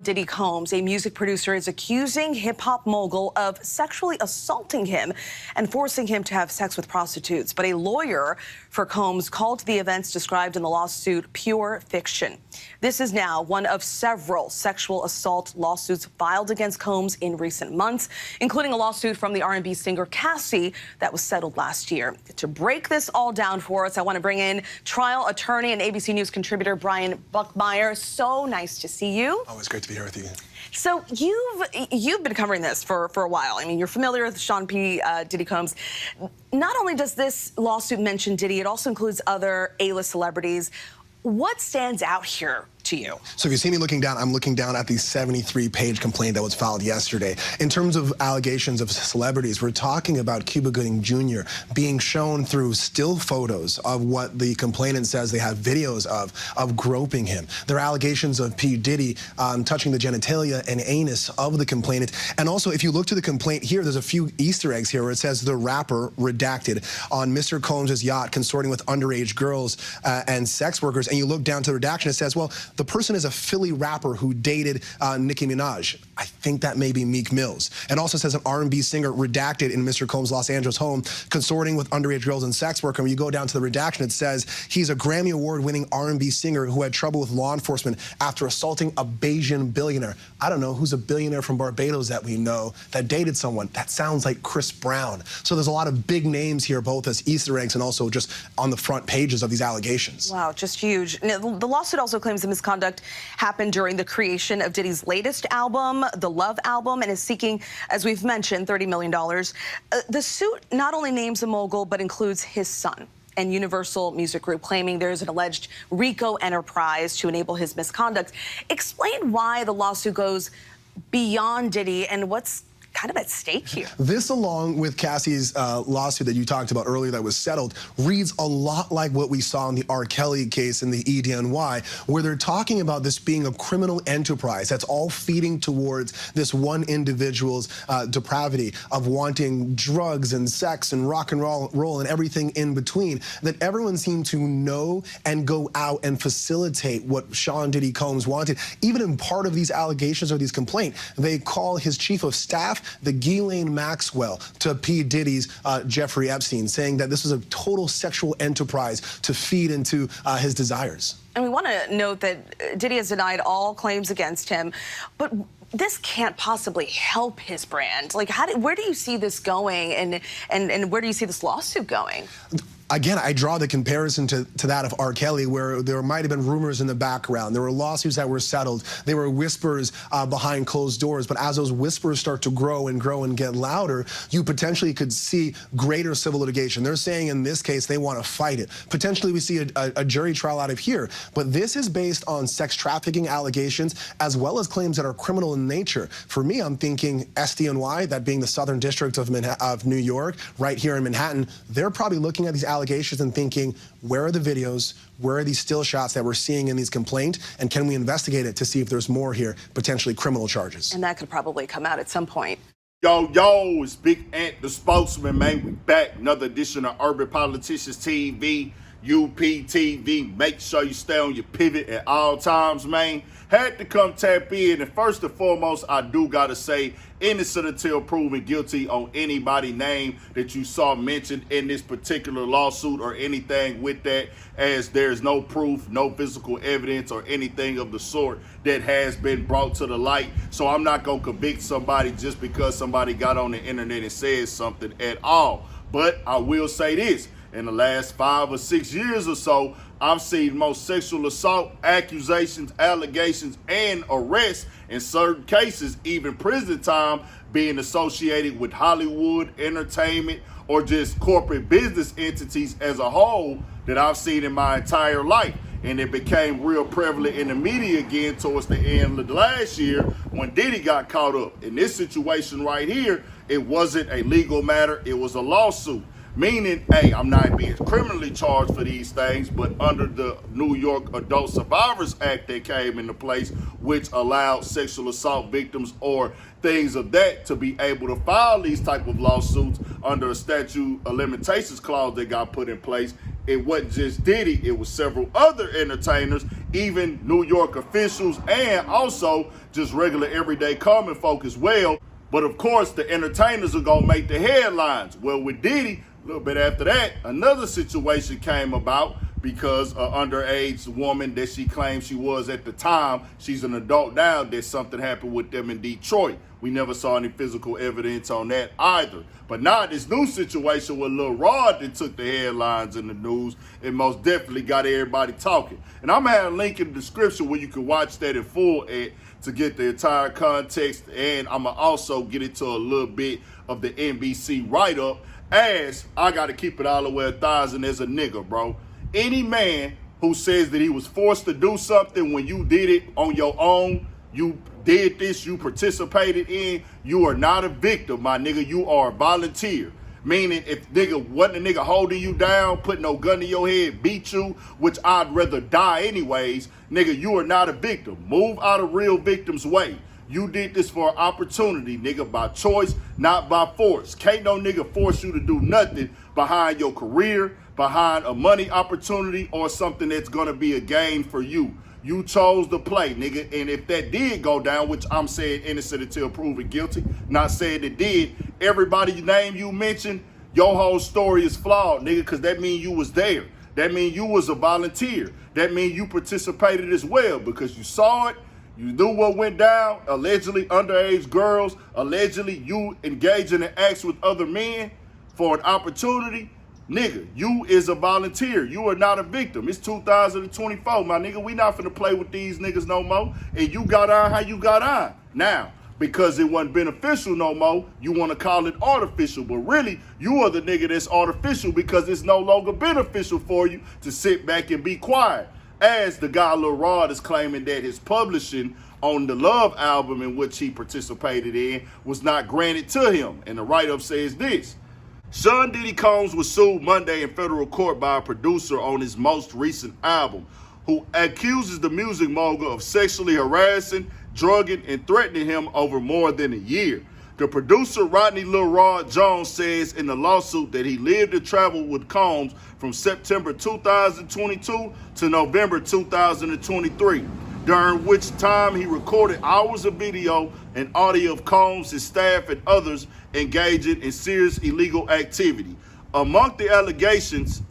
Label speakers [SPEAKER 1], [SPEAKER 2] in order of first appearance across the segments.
[SPEAKER 1] Diddy Combs, a music producer, is accusing hip-hop mogul of sexually assaulting him and forcing him to have sex with prostitutes. But a lawyer for Combs called the events described in the lawsuit pure fiction. This is now one of several sexual assault lawsuits filed against Combs in recent months, including a lawsuit from the R&B singer Cassie that was settled last year. To break this all down for us, I want to bring in trial attorney and ABC News contributor Brian Buckmeyer. So nice to see you.
[SPEAKER 2] Always great to be here with you.
[SPEAKER 1] So you've been covering this for a while. I mean, you're familiar with Sean P. Diddy Combs. Not only does this lawsuit mention Diddy, it also includes other A-list celebrities. What stands out here to you?
[SPEAKER 2] So if you see me looking down, I'm looking down at the 73-page complaint that was filed yesterday. In terms of allegations of celebrities, we're talking about Cuba Gooding Jr. being shown through still photos of what the complainant says they have videos of groping him. There are allegations of P. Diddy touching the genitalia and anus of the complainant. And also, if you look to the complaint here, there's a few Easter eggs here where it says the rapper, redacted, on Mr. Combs' yacht consorting with underage girls and sex workers. And you look down to the redaction, it says, well, the person is a Philly rapper who dated Nicki Minaj. I think that may be Meek Mills. And also says an R&B singer redacted in Mr. Combs' Los Angeles home, consorting with underage girls and sex worker. When you go down to the redaction, it says he's a Grammy Award-winning R&B singer who had trouble with law enforcement after assaulting a Bayesian billionaire. I don't know, who's a billionaire from Barbados that we know that dated someone? That sounds like Chris Brown. So there's a lot of big names here, both as Easter eggs and also just on the front pages of these allegations.
[SPEAKER 1] Wow, just huge. Now, the lawsuit also claims the misconduct happened during the creation of Diddy's latest album, the Love album, and is seeking, as we've mentioned, $30 million. The suit not only names the mogul, but includes his son and Universal Music Group, claiming there is an alleged RICO enterprise to enable his misconduct. Explain why the lawsuit goes beyond Diddy and what's kind of at stake here.
[SPEAKER 2] This, along with Cassie's lawsuit that you talked about earlier that was settled, reads a lot like what we saw in the R. Kelly case in the EDNY, where they're talking about this being a criminal enterprise that's all feeding towards this one individual's depravity of wanting drugs and sex and rock and roll and everything in between, that everyone seemed to know and go out and facilitate what Sean Diddy Combs wanted. Even in part of these allegations or these complaints, they call his chief of staff the Ghislaine Maxwell to P. Diddy's Jeffrey Epstein, saying that this was a total sexual enterprise to feed into his desires.
[SPEAKER 1] And we want to note that Diddy has denied all claims against him, but this can't possibly help his brand. Like, where do you see this going, and where do you see this lawsuit going?
[SPEAKER 2] Again, I draw the comparison to that of R. Kelly, where there might have been rumors in the background. There were lawsuits that were settled. There were whispers behind closed doors. But as those whispers start to grow and get louder, you potentially could see greater civil litigation. They're saying in this case they want to fight it. Potentially we see a jury trial out of here. But this is based on sex trafficking allegations as well as claims that are criminal in nature. For me, I'm thinking SDNY, that being the Southern District of New York, right here in Manhattan, they're probably looking at these allegations and thinking, where are the videos, where are these still shots that we're seeing in these complaints, and can we investigate it to see if there's more here, potentially criminal charges?
[SPEAKER 1] And that could probably come out at some point.
[SPEAKER 3] Yo, it's Big Ant, the spokesman, man. We back. Another edition of Urban Politicians TV, UPTV. Make sure you stay on your pivot at all times, man. Had to come tap in, and first and foremost, I do gotta say, innocent until proven guilty on anybody name that you saw mentioned in this particular lawsuit or anything with that, as there's no proof, no physical evidence or anything of the sort that has been brought to the light. So I'm not gonna convict somebody just because somebody got on the internet and said something at all. But I will say this, in the last 5 or 6 years or so, I've seen most sexual assault accusations, allegations, and arrests, in certain cases, even prison time, being associated with Hollywood, entertainment, or just corporate business entities as a whole that I've seen in my entire life. And it became real prevalent in the media again towards the end of last year when Diddy got caught up. In this situation right here, it wasn't a legal matter, it was a lawsuit. Meaning, hey, I'm not being criminally charged for these things, but under the New York Adult Survivors Act that came into place, which allowed sexual assault victims or things of that to be able to file these type of lawsuits under a statute of limitations clause that got put in place. It wasn't just Diddy, it was several other entertainers, even New York officials, and also just regular everyday common folk as well. But of course, the entertainers are gonna make the headlines. Well, with Diddy, a little bit after that, another situation came about because an underage woman that she claimed she was at the time, she's an adult now, that something happened with them in Detroit. We never saw any physical evidence on that either. But now this new situation with Lil Rod that took the headlines in the news, it most definitely got everybody talking. And I'm gonna have a link in the description where you can watch that in full to get the entire context. And I'm gonna also get into a little bit of the NBC write-up, as I gotta keep it all the way 1,000 as a nigga, bro. Any man who says that he was forced to do something when you did it on your own, you did this, you participated in, you are not a victim, my nigga. You are a volunteer. Meaning, if nigga wasn't a nigga holding you down, put no gun to your head, beat you, which I'd rather die anyways, nigga, you are not a victim. Move out of real victims' way. You did this for an opportunity, nigga, by choice, not by force. Can't no nigga force you to do nothing behind your career, behind a money opportunity, or something that's gonna be a gain for you. You chose to play, nigga, and if that did go down, which I'm saying innocent until proven guilty, not saying it did, everybody's name you mentioned, your whole story is flawed, nigga, because that means you was there. That means you was a volunteer. That means you participated as well, because you saw it, you knew what went down, allegedly underage girls, allegedly you engaging in acts with other men for an opportunity. Nigga, you is a volunteer. You are not a victim. It's 2024, my nigga. We not finna play with these niggas no more. And you got on how you got on. Now, because it wasn't beneficial no more, you want to call it artificial. But really, you are the nigga that's artificial because it's no longer beneficial for you to sit back and be quiet. As the guy Lil Rod is claiming that his publishing on the Love album in which he participated in was not granted to him. And the write-up says this: Sean Diddy Combs was sued Monday in federal court by a producer on his most recent album, who accuses the music mogul of sexually harassing, drugging, and threatening him over more than a year. The producer, Rodney Lil Rod Jones, says in the lawsuit that he lived and traveled with Combs from September 2022 to November 2023, during which time he recorded hours of video and audio of Combs, his staff, and others engaging in serious illegal activity. Among the allegations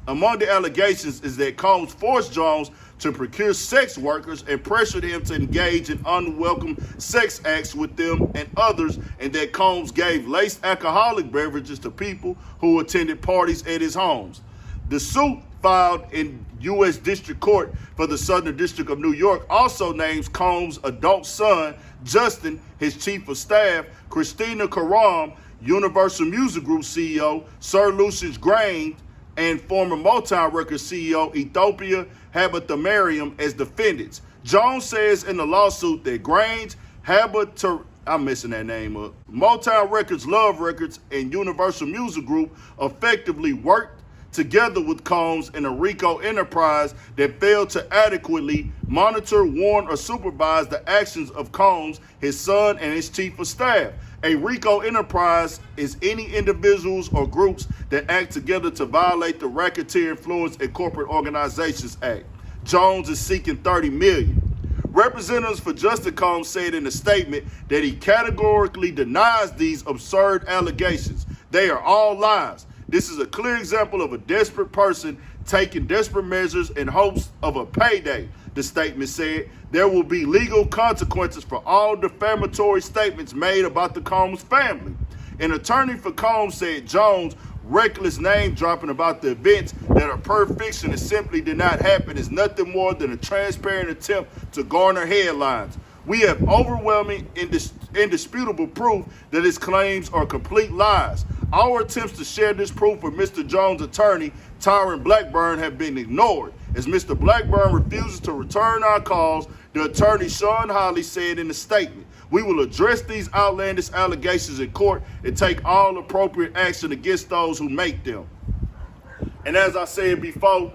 [SPEAKER 3] is that Combs forced Jones to procure sex workers and pressured him to engage in unwelcome sex acts with them and others, and that Combs gave laced alcoholic beverages to people who attended parties at his homes. The suit, filed in U.S. District Court for the Southern District of New York, also names Combs' adult son, Justin, his chief of staff, Christina Karam, Universal Music Group CEO, Sir Lucius Grain, and former Motown Records CEO Ethiopia Habtemariam as defendants. Jones says in the lawsuit that Grain's I'm messing that name up. Motown Records, Love Records, and Universal Music Group effectively worked together with Combs in a RICO enterprise that failed to adequately monitor, warn, or supervise the actions of Combs, his son, and his chief of staff. A RICO enterprise is any individuals or groups that act together to violate the Racketeer Influence and Corporate Organizations Act. Jones is seeking $30 million. Representatives for Justin Combs said in a statement that he categorically denies these absurd allegations. They are all lies. This is a clear example of a desperate person taking desperate measures in hopes of a payday, the statement said. There will be legal consequences for all defamatory statements made about the Combs family. An attorney for Combs said Jones' reckless name dropping about the events that are pure fiction and simply did not happen is nothing more than a transparent attempt to garner headlines. We have overwhelming, indisputable proof that his claims are complete lies. Our attempts to share this proof with Mr. Jones' attorney, Tyron Blackburn, have been ignored. As Mr. Blackburn refuses to return our calls, the attorney Sean Holly said in a statement, "We will address these outlandish allegations in court and take all appropriate action against those who make them." And as I said before,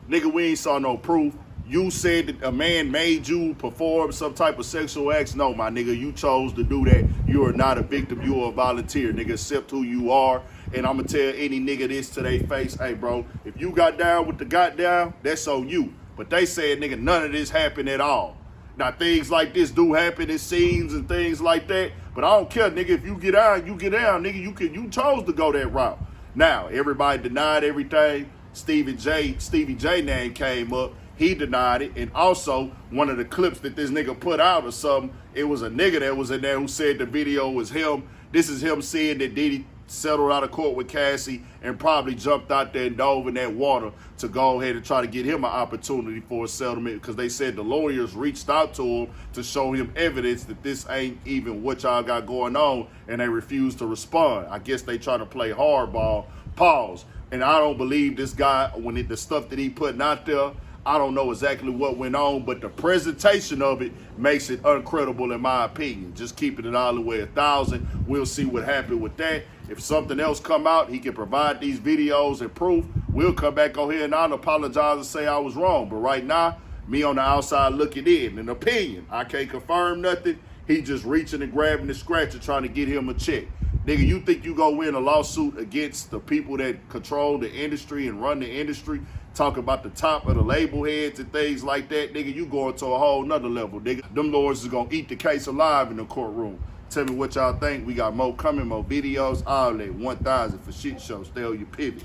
[SPEAKER 3] nigga, we ain't saw no proof. You said that a man made you perform some type of sexual acts. No, my nigga, you chose to do that. You are not a victim. You are a volunteer, nigga. Accept who you are. And I'm going to tell any nigga this to their face. Hey, bro, if you got down with the goddamn, that's on you. But they said, nigga, none of this happened at all. Now, things like this do happen in scenes and things like that, but I don't care, nigga. If you get out, you get down, nigga. You chose to go that route. Now, everybody denied everything. Stevie J name came up. He denied it. And also, one of the clips that this nigga put out or something, it was a nigga that was in there who said the video was him. This is him saying that Diddy settled out of court with Cassie and probably jumped out there and dove in that water to go ahead and try to get him an opportunity for a settlement, because they said the lawyers reached out to him to show him evidence that this ain't even what y'all got going on, and they refused to respond. I guess they try to play hardball. Pause. And I don't believe this guy, when the stuff that he putting out there, I don't know exactly what went on, but the presentation of it makes it uncredible in my opinion. Just keeping it all the way 1,000. We'll see what happened with that. If something else come out, he can provide these videos and proof. We'll come back on here and I'll apologize and say I was wrong. But right now, me on the outside looking in, an opinion. I can't confirm nothing. He just reaching and grabbing the scratcher trying to get him a check. Nigga, you think you go win a lawsuit against the people that control the industry and run the industry, talk about the top of the label heads and things like that, nigga, you going to a whole nother level, nigga. Them lawyers is gonna eat the case alive in the courtroom. Tell me what y'all think. We got more coming, more videos, all that. 1,000 for shit show. Stay on your pivot.